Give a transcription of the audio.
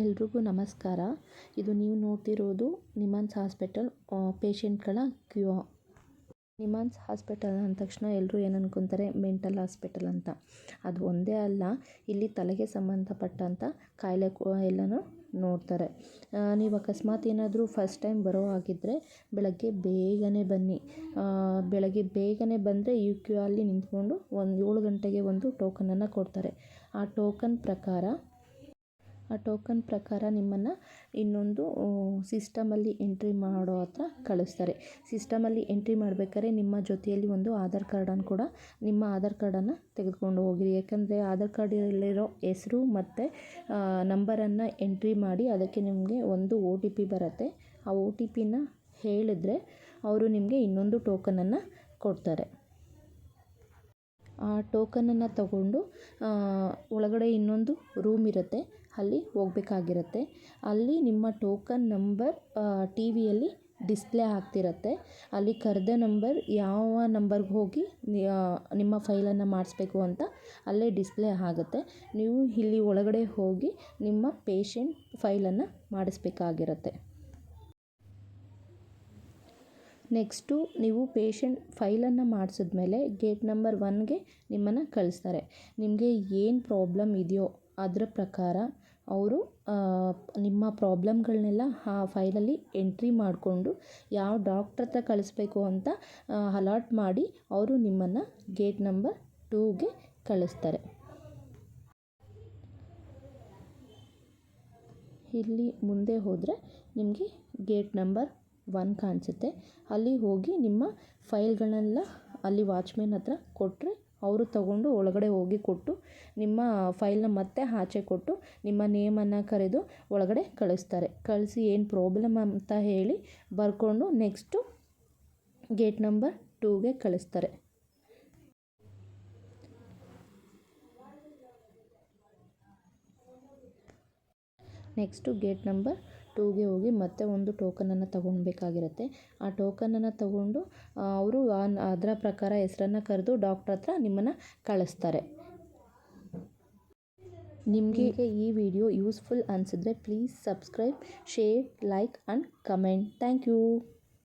ಎಲ್ರಿಗೂ ನಮಸ್ಕಾರ. ಇದು ನೀವು ನೋಡ್ತಿರೋದು ನಿಮ್ಹಾನ್ಸ್ ಹಾಸ್ಪಿಟಲ್ ಪೇಷಂಟ್ಗಳ ಕ್ಯೂ. ನಿಮ್ಹಾನ್ಸ್ ಹಾಸ್ಪಿಟಲ್ ಅಂದ ತಕ್ಷಣ ಎಲ್ಲರೂ ಏನು ಅನ್ಕೊತಾರೆ, ಮೆಂಟಲ್ ಹಾಸ್ಪಿಟಲ್ ಅಂತ. ಅದು ಒಂದೇ ಅಲ್ಲ, ಇಲ್ಲಿ ತಲೆಗೆ ಸಂಬಂಧಪಟ್ಟಂಥ ಕಾಯಿಲೆ ಎಲ್ಲನೂ ನೋಡ್ತಾರೆ. ನೀವು ಅಕಸ್ಮಾತ್ ಏನಾದರೂ ಫಸ್ಟ್ ಟೈಮ್ ಬರೋ ಹಾಗಿದ್ದರೆ ಬೆಳಗ್ಗೆ ಬೇಗನೆ ಬನ್ನಿ. ಬೆಳಗ್ಗೆ ಬೇಗನೆ ಬಂದರೆ ಯು ಕ್ಯೂ ಅಲ್ಲಿ ನಿಂತ್ಕೊಂಡು 7 ಗಂಟೆಗೆ ಒಂದು ಟೋಕನನ್ನು ಕೊಡ್ತಾರೆ. ಆ ಟೋಕನ್ ಪ್ರಕಾರ ನಿಮ್ಮನ್ನು ಇನ್ನೊಂದು ಸಿಸ್ಟಮಲ್ಲಿ ಎಂಟ್ರಿ ಮಾಡೋ ಹತ್ರ ಕಳಿಸ್ತಾರೆ. ಸಿಸ್ಟಮಲ್ಲಿ ಎಂಟ್ರಿ ಮಾಡಬೇಕಾದ್ರೆ ನಿಮ್ಮ ಜೊತೆಯಲ್ಲಿ ಒಂದು ಆಧಾರ್ ಕಾರ್ಡನ್ನು ಕೂಡ ನಿಮ್ಮ ಆಧಾರ್ ಕಾರ್ಡನ್ನು ತೆಗೆದುಕೊಂಡು ಹೋಗಿರಿ. ಯಾಕಂದರೆ ಆಧಾರ್ ಕಾರ್ಡಲ್ಲಿರೋ ಹೆಸರು ಮತ್ತು ನಂಬರನ್ನು ಎಂಟ್ರಿ ಮಾಡಿ ಅದಕ್ಕೆ ನಿಮಗೆ ಒಂದು OTP ಬರುತ್ತೆ. ಆ OTPನ ಹೇಳಿದ್ರೆ ಅವರು ನಿಮಗೆ ಇನ್ನೊಂದು ಟೋಕನನ್ನು ಕೊಡ್ತಾರೆ. ಆ ಟೋಕನನ್ನು ತಗೊಂಡು ಒಳಗಡೆ ಇನ್ನೊಂದು ರೂಮ್ ಇರುತ್ತೆ, ಅಲ್ಲಿ ಹೋಗಬೇಕಾಗಿರುತ್ತೆ. ಅಲ್ಲಿ ನಿಮ್ಮ ಟೋಕನ್ ನಂಬರ್ ಟಿ ವಿಯಲ್ಲಿ ಡಿಸ್ಪ್ಲೇ ಆಗ್ತಿರುತ್ತೆ. ಅಲ್ಲಿ ಕರೆದ ನಂಬರ್ ಯಾವ ನಂಬರ್ಗೆ ಹೋಗಿ ನಿಮ್ಮ ಫೈಲನ್ನು ಮಾಡಿಸ್ಬೇಕು ಅಂತ ಅಲ್ಲೇ ಡಿಸ್ಪ್ಲೇ ಆಗುತ್ತೆ. ನೀವು ಇಲ್ಲಿ ಒಳಗಡೆ ಹೋಗಿ ನಿಮ್ಮ ಪೇಷಂಟ್ ಫೈಲನ್ನು ಮಾಡಿಸ್ಬೇಕಾಗಿರುತ್ತೆ. ನೆಕ್ಸ್ಟು ನೀವು ಪೇಷಂಟ್ ಫೈಲನ್ನು ಮಾಡಿಸಿದ್ಮೇಲೆ ಗೇಟ್ ನಂಬರ್ 1ಗೆ ನಿಮ್ಮನ್ನು ಕಳಿಸ್ತಾರೆ. ನಿಮಗೆ ಏನು ಪ್ರಾಬ್ಲಮ್ ಇದೆಯೋ ಅದರ ಪ್ರಕಾರ ಅವರು ನಿಮ್ಮ ಪ್ರಾಬ್ಲಮ್ಗಳನ್ನೆಲ್ಲ ಆ ಫೈಲಲ್ಲಿ ಎಂಟ್ರಿ ಮಾಡಿಕೊಂಡು ಯಾವ ಡಾಕ್ಟ್ರ್ ಹತ್ರ ಕಳಿಸ್ಬೇಕು ಅಂತ ಅಲಾಟ್ ಮಾಡಿ ಅವರು ನಿಮ್ಮನ್ನು ಗೇಟ್ ನಂಬರ್ 2ಗೆ ಕಳಿಸ್ತಾರೆ. ಇಲ್ಲಿ ಮುಂದೆ ಹೋದರೆ ನಿಮಗೆ ಗೇಟ್ ನಂಬರ್ 1 ಕಾಣಿಸುತ್ತೆ. ಅಲ್ಲಿ ಹೋಗಿ ನಿಮ್ಮ ಫೈಲ್ಗಳನ್ನೆಲ್ಲ ಅಲ್ಲಿ ವಾಚ್ಮೆನ್ ಹತ್ರ ಕೊಟ್ಟರೆ ಅವರು ತಗೊಂಡು ಒಳಗಡೆ ಹೋಗಿ ಕೊಟ್ಟು ನಿಮ್ಮ ಫೈಲ್ನ ಮತ್ತೆ ಆಚೆ ಕೊಟ್ಟು ನಿಮ್ಮ ನೇಮನ್ನು ಕರೆದು ಒಳಗಡೆ ಕಳಿಸ್ತಾರೆ. ಕಳಿಸಿ ಏನು ಪ್ರಾಬ್ಲಮ್ ಅಂತ ಹೇಳಿ ಬರ್ಕೊಂಡು ನೆಕ್ಸ್ಟು ಗೇಟ್ ನಂಬರ್ 2ಗೆ ಕಳಿಸ್ತಾರೆ. ನೆಕ್ಸ್ಟು ಗೇಟ್ ನಂಬರ್ 2ಗೆ ಹೋಗಿ ಮತ್ತೆ ಒಂದು ಟೋಕನನ್ನು ತೊಗೊಳ್ಬೇಕಾಗಿರುತ್ತೆ. ಆ ಟೋಕನನ್ನು ತಗೊಂಡು ಅವರು ಅದರ ಪ್ರಕಾರ ಹೆಸರನ್ನು ಕರೆದು ಡಾಕ್ಟ್ರ್ ಹತ್ರ ನಿಮ್ಮನ್ನು ಕಳಿಸ್ತಾರೆ. ನಿಮಗೆ ಈ ವಿಡಿಯೋ ಯೂಸ್ಫುಲ್ ಅನಿಸಿದ್ರೆ please subscribe, share, like and comment. Thank you.